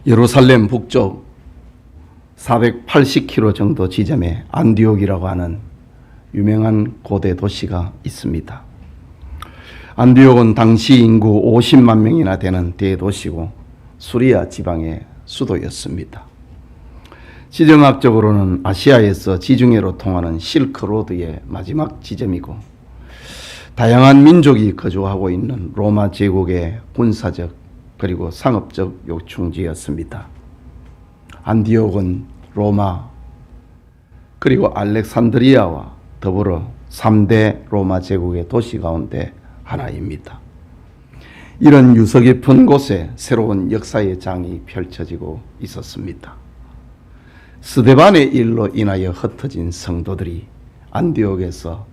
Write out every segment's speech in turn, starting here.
예루살렘 북쪽 480km 정도 지점에 안디옥이라고 하는 유명한 고대 도시가 있습니다. 안디옥은 당시 인구 50만 명이나 되는 대도시고 수리아 지방의 수도였습니다. 지정학적으로는 아시아에서 지중해로 통하는 실크로드의 마지막 지점이고 다양한 민족이 거주하고 있는 로마 제국의 군사적 그리고 상업적 요충지였습니다. 안디옥은 로마 그리고 알렉산드리아와 더불어 3대 로마 제국의 도시 가운데 하나입니다. 이런 유서 깊은 곳에 새로운 역사의 장이 펼쳐지고 있었습니다. 스데반의 일로 인하여 흩어진 성도들이 안디옥에서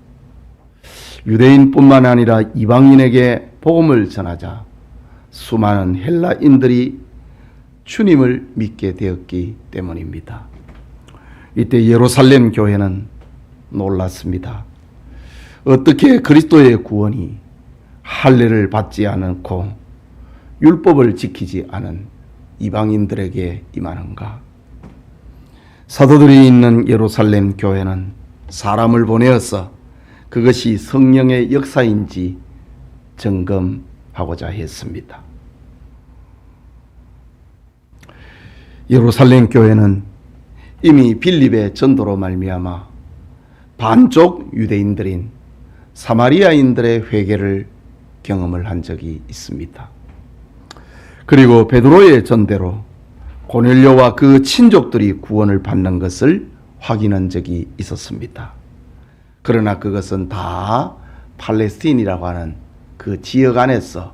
유대인뿐만 아니라 이방인에게 복음을 전하자 수많은 헬라인들이 주님을 믿게 되었기 때문입니다. 이때 예루살렘 교회는 놀랐습니다. 어떻게 그리스도의 구원이 할례를 받지 않고 율법을 지키지 않은 이방인들에게 임하는가? 사도들이 있는 예루살렘 교회는 사람을 보내어서 그것이 성령의 역사인지 점검하고자 했습니다. 예루살렘 교회는 이미 빌립의 전도로 말미암아 반쪽 유대인들인 사마리아인들의 회개를 경험을 한 적이 있습니다. 그리고 베드로의 전대로 고넬료와 그 친족들이 구원을 받는 것을 확인한 적이 있었습니다. 그러나 그것은 다 팔레스틴이라고 하는 그 지역 안에서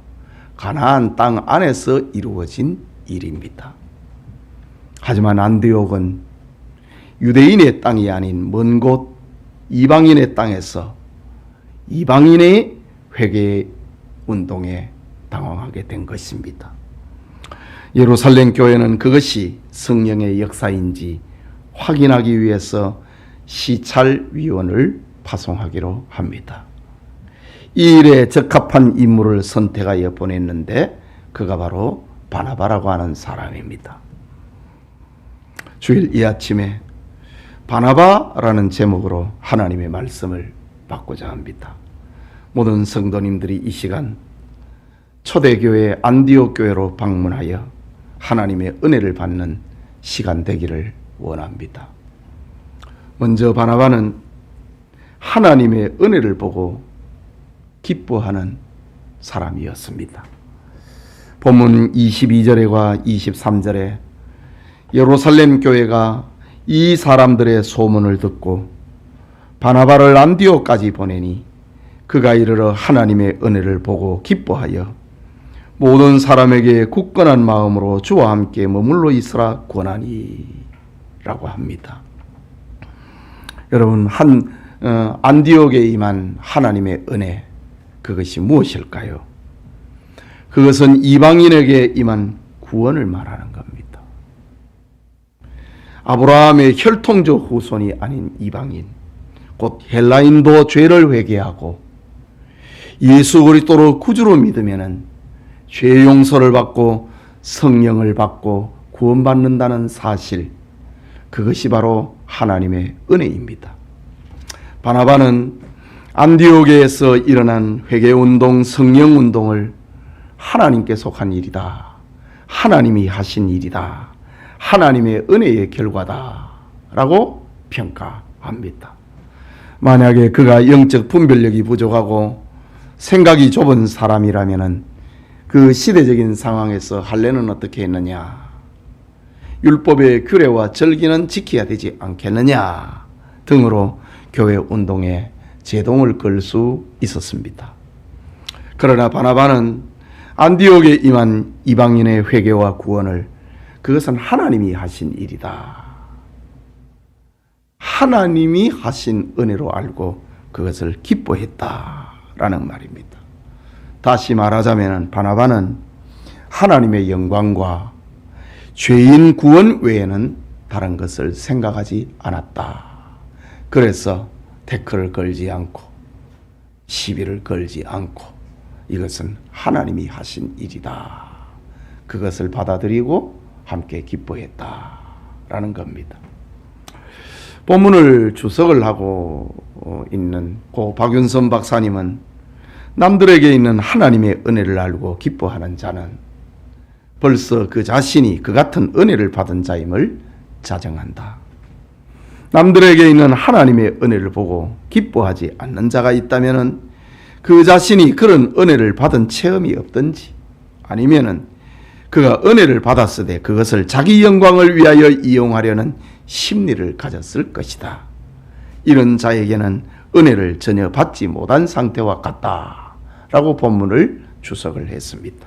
가나안 땅 안에서 이루어진 일입니다. 하지만 안디옥은 유대인의 땅이 아닌 먼 곳 이방인의 땅에서 이방인의 회개 운동에 당황하게 된 것입니다. 예루살렘 교회는 그것이 성령의 역사인지 확인하기 위해서 시찰위원을 파송하기로 합니다. 이 일에 적합한 인물을 선택하여 보냈는데 그가 바로 바나바라고 하는 사람입니다. 주일 이 아침에 바나바라는 제목으로 하나님의 말씀을 받고자 합니다. 모든 성도님들이 이 시간 초대교회 안디옥 교회로 방문하여 하나님의 은혜를 받는 시간 되기를 원합니다. 먼저 바나바는 하나님의 은혜를 보고 기뻐하는 사람이었습니다. 본문 22절과 23절에 예루살렘 교회가 이 사람들의 소문을 듣고 바나바를 안디옥까지 보내니 그가 이르러 하나님의 은혜를 보고 기뻐하여 모든 사람에게 굳건한 마음으로 주와 함께 머물러 있으라 권하니 라고 합니다. 여러분, 안디옥에 임한 하나님의 은혜, 그것이 무엇일까요? 그것은 이방인에게 임한 구원을 말하는 겁니다. 아브라함의 혈통적 후손이 아닌 이방인, 곧 헬라인도 죄를 회개하고 예수 그리스도를 구주로 믿으면은 죄 용서를 받고 성령을 받고 구원받는다는 사실, 그것이 바로 하나님의 은혜입니다. 바나바는 안디옥에서 일어난 회개운동, 성령운동을 하나님께 속한 일이다, 하나님이 하신 일이다, 하나님의 은혜의 결과다 라고 평가합니다. 만약에 그가 영적 분별력이 부족하고 생각이 좁은 사람이라면 그 시대적인 상황에서 할례는 어떻게 했느냐, 율법의 규례와 절기는 지켜야 되지 않겠느냐 등으로 교회 운동에 제동을 걸 수 있었습니다. 그러나 바나바는 안디옥에 임한 이방인의 회개와 구원을 그것은 하나님이 하신 일이다, 하나님이 하신 은혜로 알고 그것을 기뻐했다라는 말입니다. 다시 말하자면 바나바는 하나님의 영광과 죄인 구원 외에는 다른 것을 생각하지 않았다. 그래서 태클을 걸지 않고 시비를 걸지 않고 이것은 하나님이 하신 일이다, 그것을 받아들이고 함께 기뻐했다라는 겁니다. 본문을 주석을 하고 있는 고 박윤선 박사님은 남들에게 있는 하나님의 은혜를 알고 기뻐하는 자는 벌써 그 자신이 그 같은 은혜를 받은 자임을 자정한다. 남들에게 있는 하나님의 은혜를 보고 기뻐하지 않는 자가 있다면 그 자신이 그런 은혜를 받은 체험이 없든지 아니면은 그가 은혜를 받았으되 그것을 자기 영광을 위하여 이용하려는 심리를 가졌을 것이다. 이런 자에게는 은혜를 전혀 받지 못한 상태와 같다라고 본문을 주석을 했습니다.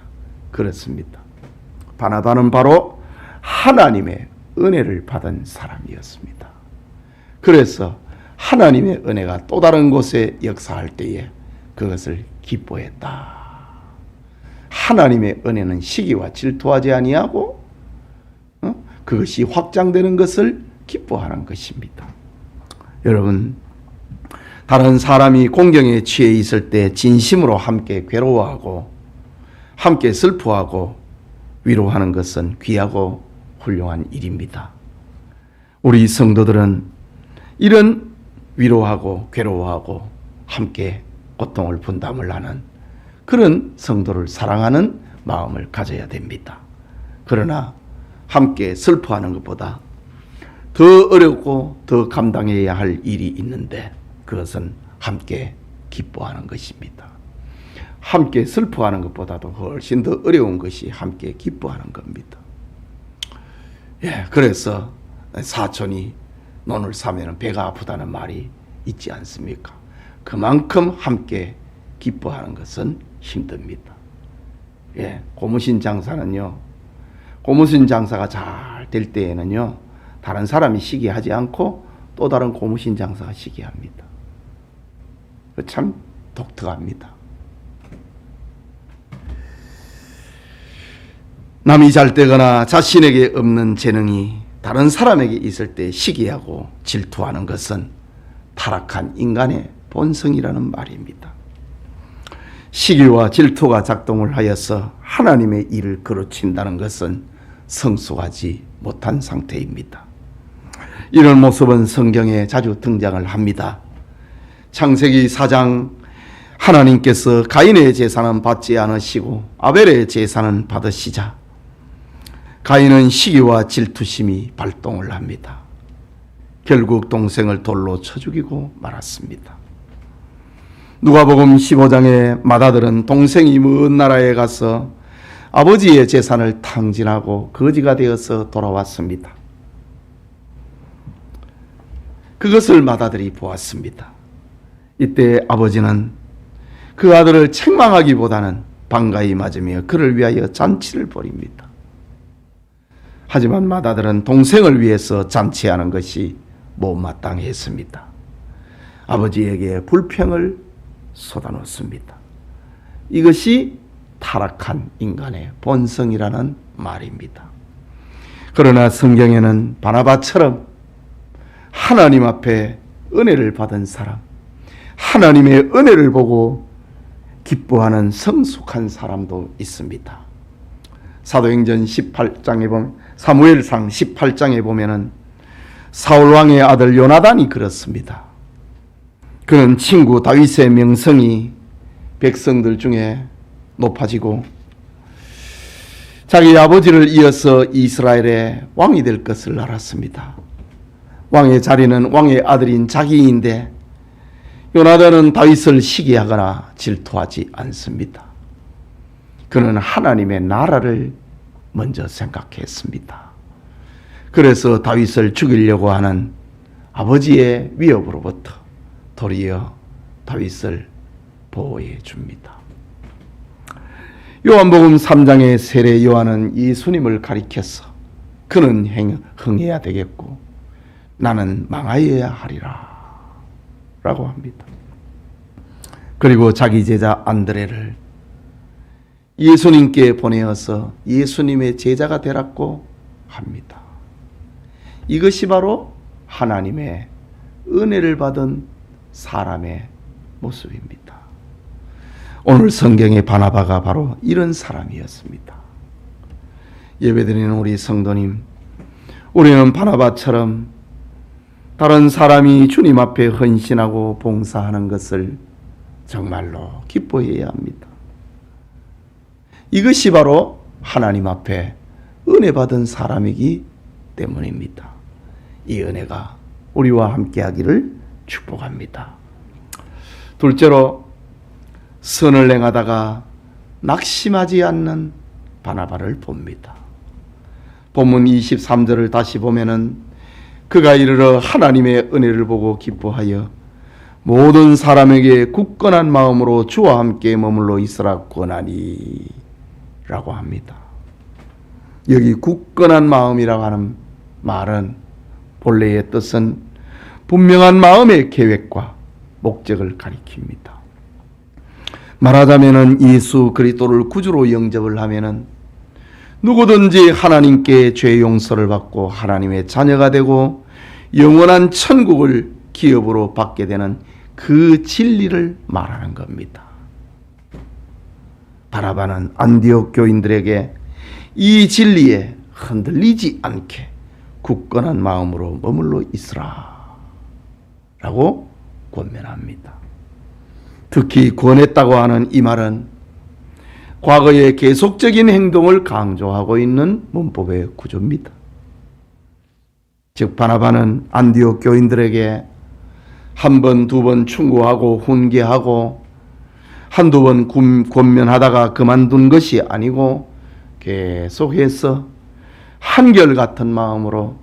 그렇습니다. 바나바는 바로 하나님의 은혜를 받은 사람이었습니다. 그래서 하나님의 은혜가 또 다른 곳에 역사할 때에 그것을 기뻐했다. 하나님의 은혜는 시기와 질투하지 아니하고 그것이 확장되는 것을 기뻐하는 것입니다. 여러분, 다른 사람이 공경에 취해 있을 때 진심으로 함께 괴로워하고 함께 슬퍼하고 위로하는 것은 귀하고 훌륭한 일입니다. 우리 성도들은 이런 위로하고 괴로워하고 함께 고통을 분담을 하는 그런 성도를 사랑하는 마음을 가져야 됩니다. 그러나 함께 슬퍼하는 것보다 더 어렵고 더 감당해야 할 일이 있는데 그것은 함께 기뻐하는 것입니다. 함께 슬퍼하는 것보다도 훨씬 더 어려운 것이 함께 기뻐하는 겁니다. 그래서 사촌이 논을 사면 배가 아프다는 말이 있지 않습니까? 그만큼 함께 기뻐하는 것은 힘듭니다. 고무신 장사는요, 고무신 장사가 잘 될 때에는요, 다른 사람이 시기하지 않고 또 다른 고무신 장사가 시기합니다. 참 독특합니다. 남이 잘 되거나 자신에게 없는 재능이 다른 사람에게 있을 때 시기하고 질투하는 것은 타락한 인간의 본성이라는 말입니다. 시기와 질투가 작동을 하여서 하나님의 일을 그르친다는 것은 성숙하지 못한 상태입니다. 이런 모습은 성경에 자주 등장을 합니다. 창세기 4장 하나님께서 가인의 제사는 받지 않으시고 아벨의 제사는 받으시자 가인은 시기와 질투심이 발동을 합니다. 결국 동생을 돌로 쳐 죽이고 말았습니다. 누가복음 15장에 맏아들은 동생이 먼 나라에 가서 아버지의 재산을 탕진하고 거지가 되어서 돌아왔습니다. 그것을 맏아들이 보았습니다. 이때 아버지는 그 아들을 책망하기보다는 반가이 맞으며 그를 위하여 잔치를 벌입니다. 하지만 맏아들은 동생을 위해서 잔치하는 것이 못마땅했습니다. 아버지에게 불평을 쏟아놓습니다. 이것이 타락한 인간의 본성이라는 말입니다. 그러나 성경에는 바나바처럼 하나님 앞에 은혜를 받은 사람, 하나님의 은혜를 보고 기뻐하는 성숙한 사람도 있습니다. 사도행전 18장에 보면, 사무엘상 18장에 보면은 사울 왕의 아들 요나단이 그렇습니다. 그는 친구 다윗의 명성이 백성들 중에 높아지고 자기 아버지를 이어서 이스라엘의 왕이 될 것을 알았습니다. 왕의 자리는 왕의 아들인 자기인데 요나단은 다윗을 시기하거나 질투하지 않습니다. 그는 하나님의 나라를 먼저 생각했습니다. 그래서 다윗을 죽이려고 하는 아버지의 위협으로부터 도리어 다윗을 보호해 줍니다. 요한복음 3장의 세례 요한은 예수님을 가리켜서 그는 흥해야 되겠고 나는 망하여야 하리라 라고 합니다. 그리고 자기 제자 안드레를 예수님께 보내어서 예수님의 제자가 되라고 합니다. 이것이 바로 하나님의 은혜를 받은 사람의 모습입니다. 오늘 성경의 바나바가 바로 이런 사람이었습니다. 예배드리는 우리 성도님, 우리는 바나바처럼 다른 사람이 주님 앞에 헌신하고 봉사하는 것을 정말로 기뻐해야 합니다. 이것이 바로 하나님 앞에 은혜 받은 사람이기 때문입니다. 이 은혜가 우리와 함께 하기를 축복합니다. 둘째로, 선을 행하다가 낙심하지 않는 바나바를 봅니다. 본문 23절을 다시 보면은 그가 이르러 하나님의 은혜를 보고 기뻐하여 모든 사람에게 굳건한 마음으로 주와 함께 머물러 있으라 권하니 라고 합니다. 여기 굳건한 마음이라고 하는 말은 본래의 뜻은 분명한 마음의 계획과 목적을 가리킵니다. 말하자면은 예수 그리스도를 구주로 영접을 하면은 누구든지 하나님께 죄 용서를 받고 하나님의 자녀가 되고 영원한 천국을 기업으로 받게 되는 그 진리를 말하는 겁니다. 바나바는 안디옥 교인들에게 이 진리에 흔들리지 않게 굳건한 마음으로 머물러 있으라 라고 권면합니다. 특히 권했다고 하는 이 말은 과거의 계속적인 행동을 강조하고 있는 문법의 구조입니다. 즉 바나바는 안디옥 교인들에게 한 번, 두 번 충고하고 훈계하고 한두 번 권면하다가 그만둔 것이 아니고 계속해서 한결같은 마음으로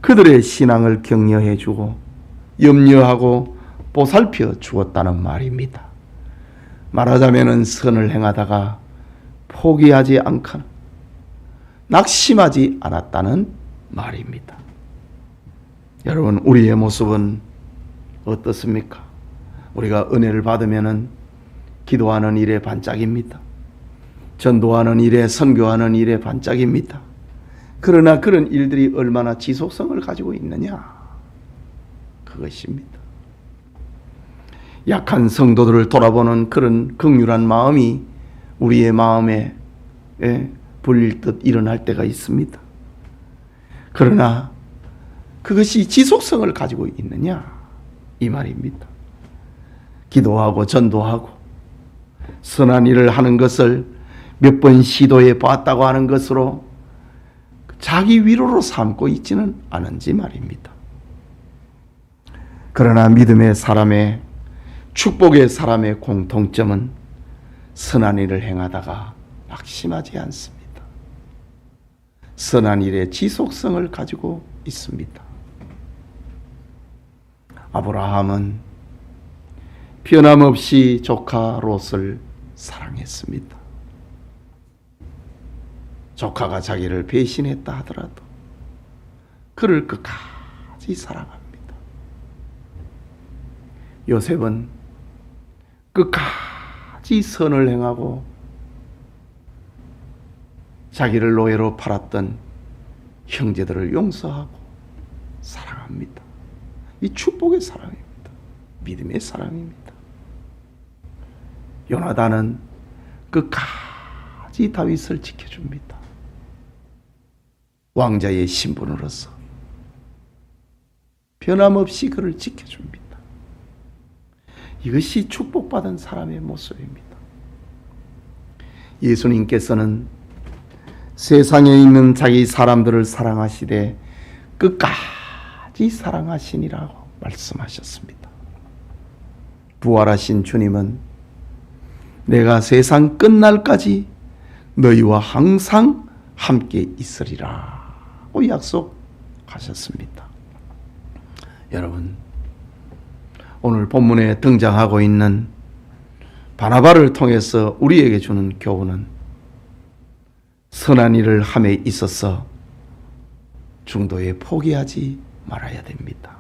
그들의 신앙을 격려해 주고 염려하고 보살펴 주었다는 말입니다. 말하자면 선을 행하다가 포기하지 않거나 낙심하지 않았다는 말입니다. 여러분, 우리의 모습은 어떻습니까? 우리가 은혜를 받으면 기도하는 일에 반짝입니다. 전도하는 일에, 선교하는 일에 반짝입니다. 그러나 그런 일들이 얼마나 지속성을 가지고 있느냐? 그것입니다. 약한 성도들을 돌아보는 그런 긍휼한 마음이 우리의 마음에 불릴 듯 일어날 때가 있습니다. 그러나 그것이 지속성을 가지고 있느냐? 이 말입니다. 기도하고 전도하고 선한 일을 하는 것을 몇 번 시도해 봤다고 하는 것으로 자기 위로로 삼고 있지는 않은지 말입니다. 그러나 믿음의 사람의, 축복의 사람의 공통점은 선한 일을 행하다가 낙심하지 않습니다. 선한 일의 지속성을 가지고 있습니다. 아브라함은 변함없이 조카 롯을 사랑했습니다. 조카가 자기를 배신했다 하더라도 그를 끝까지 사랑합니다. 요셉은 끝까지 선을 행하고 자기를 노예로 팔았던 형제들을 용서하고 사랑합니다. 이 축복의 사랑입니다. 믿음의 사랑입니다. 요나단은 끝까지 다윗을 지켜줍니다. 왕자의 신분으로서 변함없이 그를 지켜줍니다. 이것이 축복받은 사람의 모습입니다. 예수님께서는 세상에 있는 자기 사람들을 사랑하시되 끝까지 사랑하시니라고 말씀하셨습니다. 부활하신 주님은 내가 세상 끝날까지 너희와 항상 함께 있으리라고 약속하셨습니다. 여러분, 오늘 본문에 등장하고 있는 바나바를 통해서 우리에게 주는 교훈은 선한 일을 함에 있어서 중도에 포기하지 말아야 됩니다.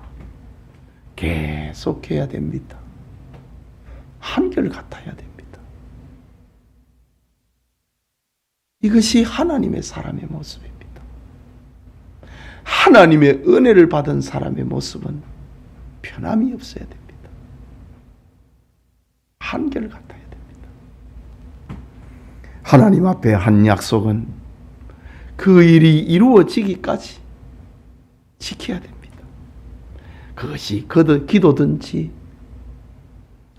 계속해야 됩니다. 한결같아야 됩니다. 이것이 하나님의 사람의 모습입니다. 하나님의 은혜를 받은 사람의 모습은 변함이 없어야 됩니다. 한결같아야 됩니다. 하나님 앞에 한 약속은 그 일이 이루어지기까지 지켜야 됩니다. 그것이 기도든지,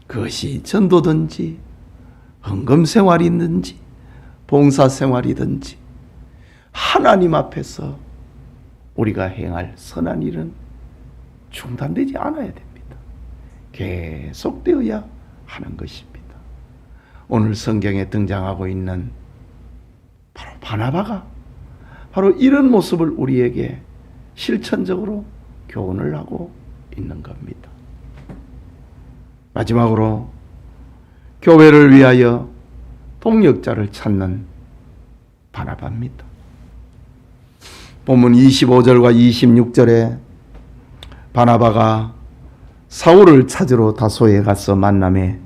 그것이 전도든지, 헌금생활이든지, 봉사생활이든지, 하나님 앞에서 우리가 행할 선한 일은 중단되지 않아야 됩니다. 계속되어야 하는 것입니다. 오늘 성경에 등장하고 있는 바로 바나바가 바로 이런 모습을 우리에게 실천적으로 교훈을 하고 있는 겁니다. 마지막으로 교회를 위하여 동력자를 찾는 바나바입니다. 본문 25절과 26절에 바나바가 사울을 찾으러 다소에 가서 만남에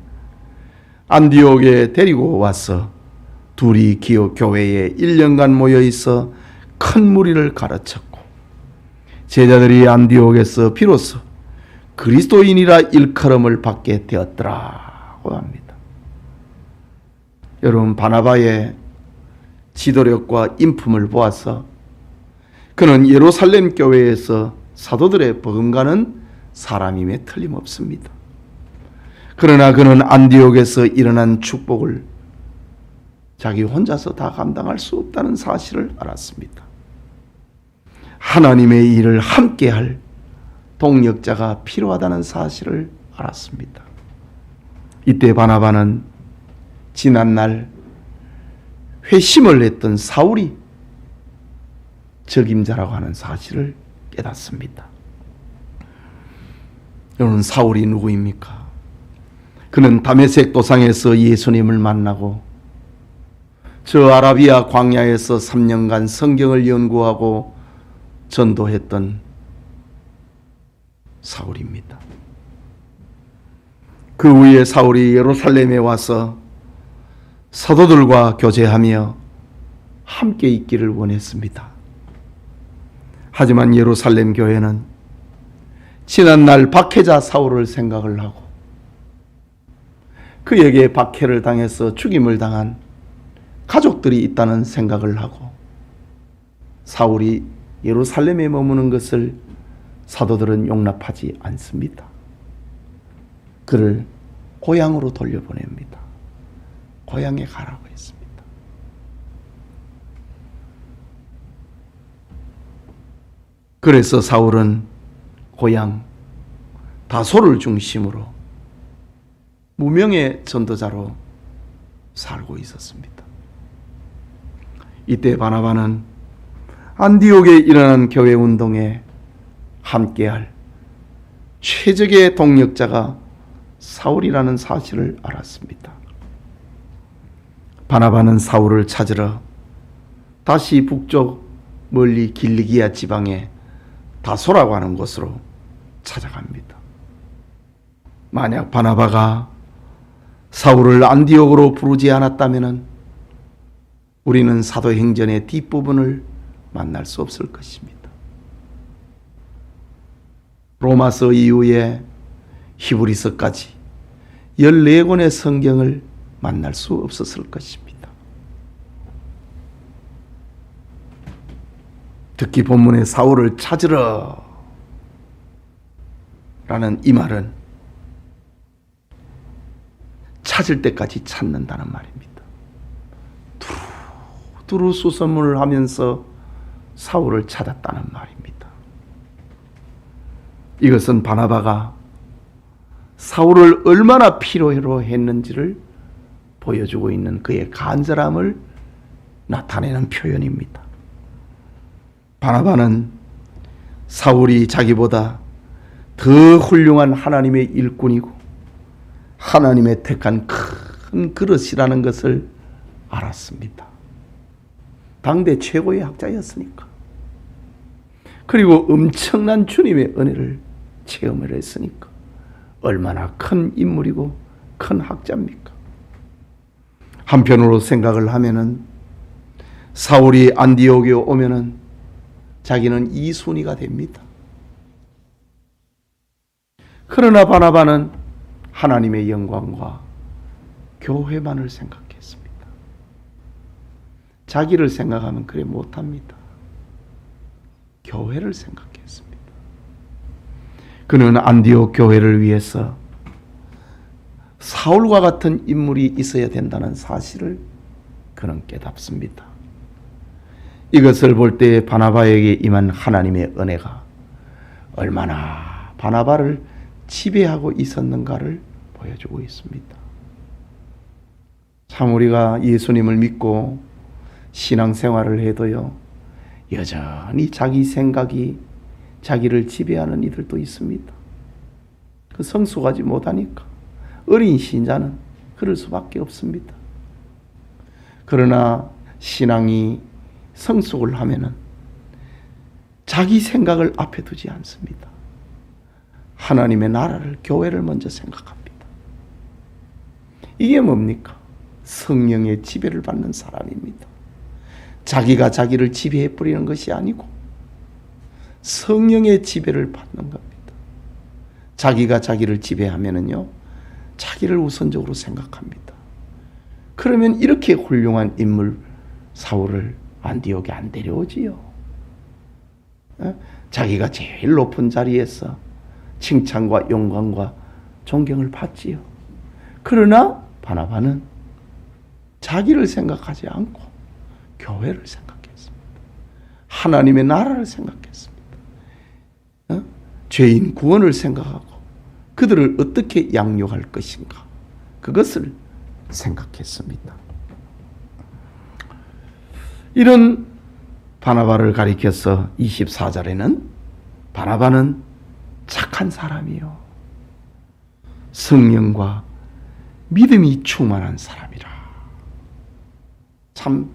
안디옥에 데리고 와서 둘이 기업 교회에 1년간 모여 있어 큰 무리를 가르쳤고 제자들이 안디옥에서 비로소 그리스도인이라 일컬음을 받게 되었더라고 합니다. 여러분, 바나바의 지도력과 인품을 보아서 그는 예루살렘 교회에서 사도들의 버금가는 사람임에 틀림없습니다. 그러나 그는 안디옥에서 일어난 축복을 자기 혼자서 다 감당할 수 없다는 사실을 알았습니다. 하나님의 일을 함께할 동력자가 필요하다는 사실을 알았습니다. 이때 바나바는 지난날 회심을 했던 사울이 적임자라고 하는 사실을 깨닫습니다. 여러분, 사울이 누구입니까? 그는 다메섹 도상에서 예수님을 만나고 저 아라비아 광야에서 3년간 성경을 연구하고 전도했던 사울입니다. 그 후에 사울이 예루살렘에 와서 사도들과 교제하며 함께 있기를 원했습니다. 하지만 예루살렘 교회는 지난날 박해자 사울을 생각을 하고 그에게 박해를 당해서 죽임을 당한 가족들이 있다는 생각을 하고 사울이 예루살렘에 머무는 것을 사도들은 용납하지 않습니다. 그를 고향으로 돌려보냅니다. 고향에 가라고 했습니다. 그래서 사울은 고향 다소를 중심으로 무명의 전도자로 살고 있었습니다. 이때 바나바는 안디옥에 일어난 교회 운동에 함께할 최적의 동력자가 사울이라는 사실을 알았습니다. 바나바는 사울을 찾으러 다시 북쪽 멀리 길리기아 지방의 다소라고 하는 곳으로 찾아갑니다. 만약 바나바가 사울을 안디옥으로 부르지 않았다면 우리는 사도행전의 뒷부분을 만날 수 없을 것입니다. 로마서 이후에 히브리서까지 14권의 성경을 만날 수 없었을 것입니다. 특히 본문에 사울을 찾으러 라는 이 말은 찾을 때까지 찾는다는 말입니다. 두루 수소문을 하면서 사울을 찾았다는 말입니다. 이것은 바나바가 사울을 얼마나 필요로 했는지를 보여주고 있는 그의 간절함을 나타내는 표현입니다. 바나바는 사울이 자기보다 더 훌륭한 하나님의 일꾼이고 하나님의 택한 큰 그릇이라는 것을 알았습니다. 당대 최고의 학자였으니까. 그리고 엄청난 주님의 은혜를 체험을 했으니까 얼마나 큰 인물이고 큰 학자입니까? 한편으로 생각을 하면은 사울이 안디옥에 오면은 자기는 이순위가 됩니다. 그러나 바나바는 하나님의 영광과 교회만을 생각했습니다. 자기를 생각하면 그래 못합니다. 교회를 생각했습니다. 그는 안디옥 교회를 위해서 사울과 같은 인물이 있어야 된다는 사실을 그는 깨닫습니다. 이것을 볼 때 바나바에게 임한 하나님의 은혜가 얼마나 바나바를 지배하고 있었는가를 보여주고 있습니다. 참 우리가 예수님을 믿고 신앙생활을 해도요, 여전히 자기 생각이 자기를 지배하는 이들도 있습니다. 그 성숙하지 못하니까 어린 신자는 그럴 수밖에 없습니다. 그러나 신앙이 성숙을 하면은 자기 생각을 앞에 두지 않습니다. 하나님의 나라를, 교회를 먼저 생각합니다. 이게 뭡니까? 성령의 지배를 받는 사람입니다. 자기가 자기를 지배해 버리는 것이 아니고 성령의 지배를 받는 겁니다. 자기가 자기를 지배하면은요, 자기를 우선적으로 생각합니다. 그러면 이렇게 훌륭한 인물 사울을 안디옥에 안 데려오지요. 자기가 제일 높은 자리에서 칭찬과 영광과 존경을 받지요. 그러나 바나바는 자기를 생각하지 않고 교회를 생각했습니다. 하나님의 나라를 생각했습니다. 죄인 구원을 생각하고 그들을 어떻게 양육할 것인가, 그것을 생각했습니다. 이런 바나바를 가리켜서 24절에는 바나바는 착한 사람이요, 성령과 믿음이 충만한 사람이라. 참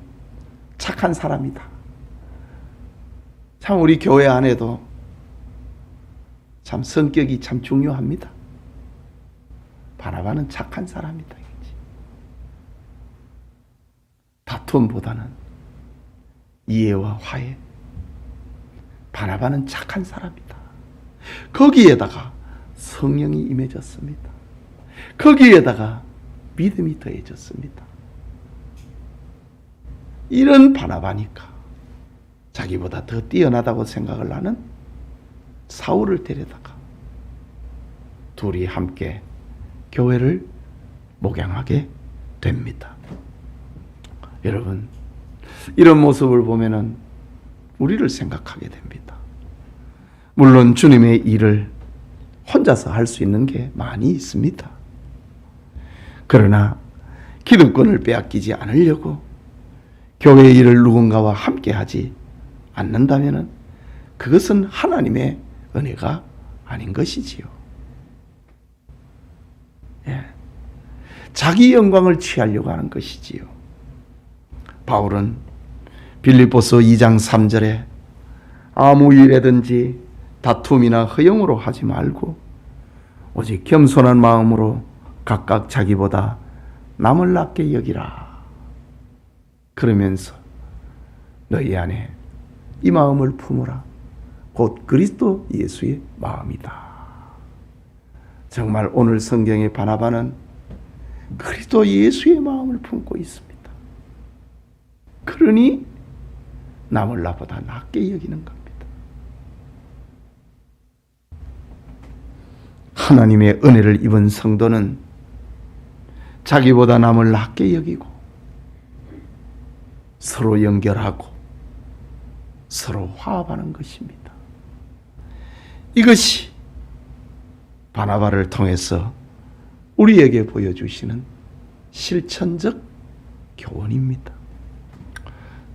착한 사람이다. 참 우리 교회 안에도 참 성격이 참 중요합니다. 바나바는 착한 사람이다. 다툼보다는 이해와 화해. 바나바는 착한 사람이다. 거기에다가 성령이 임해졌습니다. 거기에다가 믿음이 더해졌습니다. 이런 바나바니까 자기보다 더 뛰어나다고 생각을 하는 사울을 데려다가 둘이 함께 교회를 목양하게 됩니다. 여러분, 이런 모습을 보면은 우리를 생각하게 됩니다. 물론 주님의 일을 혼자서 할 수 있는 게 많이 있습니다. 그러나 기득권을 빼앗기지 않으려고 교회의 일을 누군가와 함께 하지 않는다면은 그것은 하나님의 은혜가 아닌 것이지요. 예. 자기 영광을 취하려고 하는 것이지요. 바울은 빌립보서 2장 3절에 아무 일에든지 다툼이나 허용으로 하지 말고 오직 겸손한 마음으로 각각 자기보다 남을 낮게 여기라. 그러면서 너희 안에 이 마음을 품으라. 곧 그리스도 예수의 마음이다. 정말 오늘 성경의 바나바는 그리스도 예수의 마음을 품고 있습니다. 그러니 남을 나보다 낮게 여기는 겁니다. 하나님의 은혜를 입은 성도는 자기보다 남을 낮게 여기고 서로 연결하고 서로 화합하는 것입니다. 이것이 바나바를 통해서 우리에게 보여주시는 실천적 교훈입니다.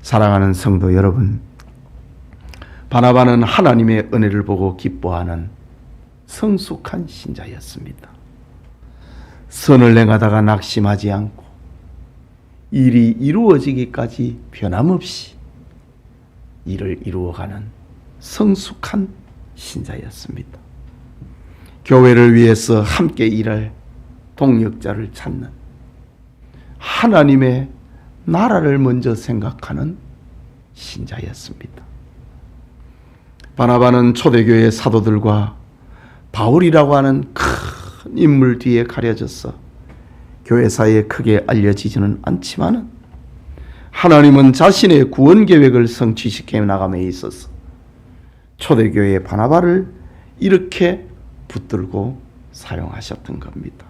사랑하는 성도 여러분, 바나바는 하나님의 은혜를 보고 기뻐하는 성숙한 신자였습니다. 선을 행하다가 낙심하지 않고 일이 이루어지기까지 변함없이 일을 이루어가는 성숙한 신자였습니다. 교회를 위해서 함께 일할 동력자를 찾는, 하나님의 나라를 먼저 생각하는 신자였습니다. 바나바는 초대교회 사도들과 바울이라고 하는 큰 인물 뒤에 가려져서 교회사에 크게 알려지지는 않지만 하나님은 자신의 구원 계획을 성취시켜 나감에 있어서 초대교회의 바나바를 이렇게 붙들고 사용하셨던 겁니다.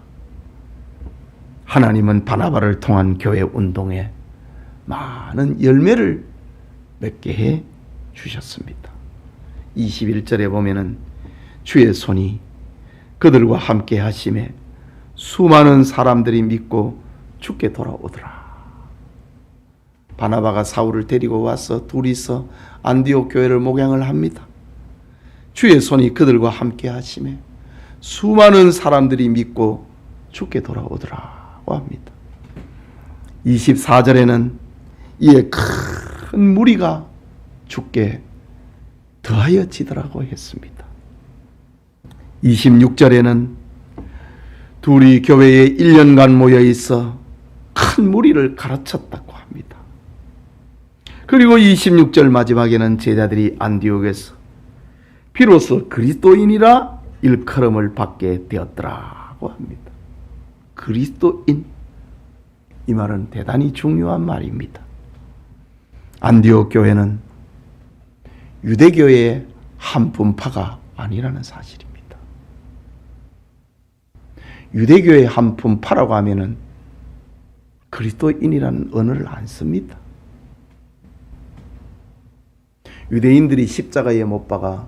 하나님은 바나바를 통한 교회 운동에 많은 열매를 맺게 해 주셨습니다. 21절에 보면은 주의 손이 그들과 함께 하심에 수많은 사람들이 믿고 주께 돌아오더라. 바나바가 사울을 데리고 와서 둘이서 안디옥 교회를 목양을 합니다. 주의 손이 그들과 함께 하심에 수많은 사람들이 믿고 주께 돌아오더라고 합니다. 24절에는 이에 큰 무리가 주께 더하여지더라고 했습니다. 26절에는 둘이 교회에 1년간 모여 있어 큰 무리를 가르쳤다고 합니다. 그리고 26절 마지막에는 제자들이 안디옥에서 비로소 그리스도인이라 일컬음을 받게 되었더라고 합니다. 그리스도인, 이 말은 대단히 중요한 말입니다. 안디옥 교회는 유대교회의 한 분파가 아니라는 사실입니다. 유대교회의 한 분파라고 하면은 그리스도인이라는 언어를 안 씁니다. 유대인들이 십자가에 못 박아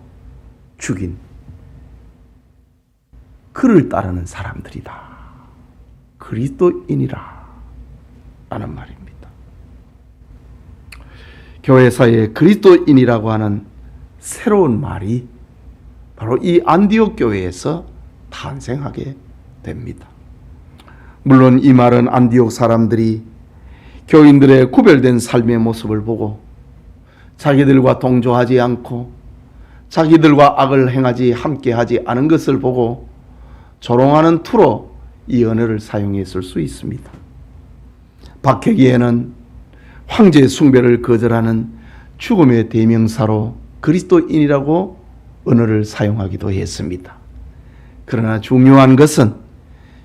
죽인 그를 따르는 사람들이다. 그리스도인이라 라는 말입니다. 교회사에 그리스도인이라고 하는 새로운 말이 바로 이 안디옥 교회에서 탄생하게 됩니다. 물론 이 말은 안디옥 사람들이 교인들의 구별된 삶의 모습을 보고 자기들과 동조하지 않고 자기들과 악을 행하지 함께하지 않은 것을 보고 조롱하는 투로 이 언어를 사용했을 수 있습니다. 박해기에는 황제 숭배를 거절하는 죽음의 대명사로 그리스도인이라고 언어를 사용하기도 했습니다. 그러나 중요한 것은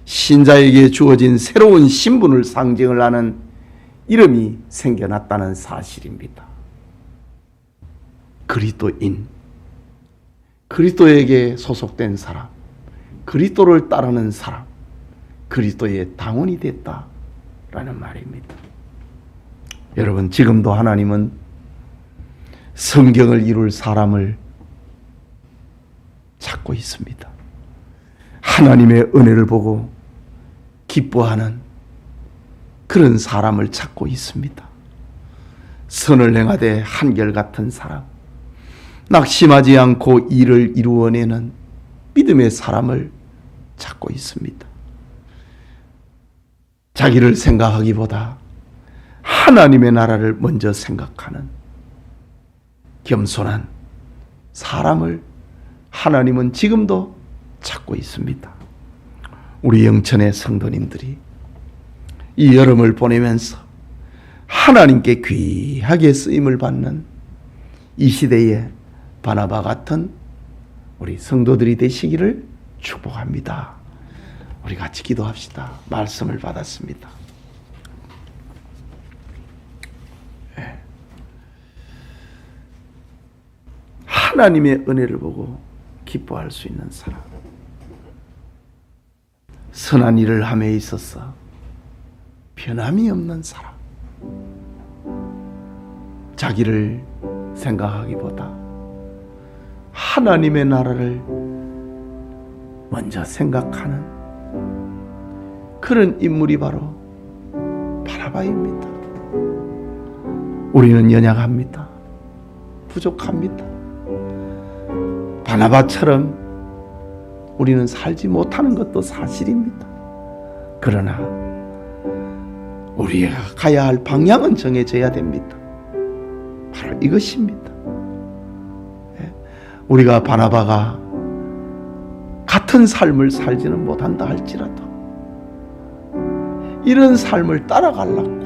신자에게 주어진 새로운 신분을 상징을 하는 이름이 생겨났다는 사실입니다. 그리스도인, 그리스도에게 소속된 사람, 그리스도를 따르는 사람, 그리스도의 당원이 됐다라는 말입니다. 여러분, 지금도 하나님은 성경을 이룰 사람을 찾고 있습니다. 하나님의 은혜를 보고 기뻐하는 그런 사람을 찾고 있습니다. 선을 행하되 한결같은 사람, 낙심하지 않고 일을 이루어내는 믿음의 사람을 찾고 있습니다. 자기를 생각하기보다 하나님의 나라를 먼저 생각하는 겸손한 사람을 하나님은 지금도 찾고 있습니다. 우리 영천의 성도님들이 이 여름을 보내면서 하나님께 귀하게 쓰임을 받는 이 시대에 바나바 같은 우리 성도들이 되시기를 축복합니다. 우리 같이 기도합시다. 말씀을 받았습니다. 하나님의 은혜를 보고 기뻐할 수 있는 사람, 선한 일을 함에 있어서 변함이 없는 사람, 자기를 생각하기보다 하나님의 나라를 먼저 생각하는 그런 인물이 바로 바나바입니다. 우리는 연약합니다. 부족합니다. 바나바처럼 우리는 살지 못하는 것도 사실입니다. 그러나 우리가 가야 할 방향은 정해져야 됩니다. 바로 이것입니다. 우리가 바나바가 같은 삶을 살지는 못한다 할지라도 이런 삶을 따라가려고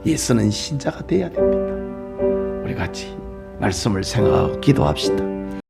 예수는 신자가 되어야 됩니다. 우리 같이 말씀을 생각하고 기도합시다.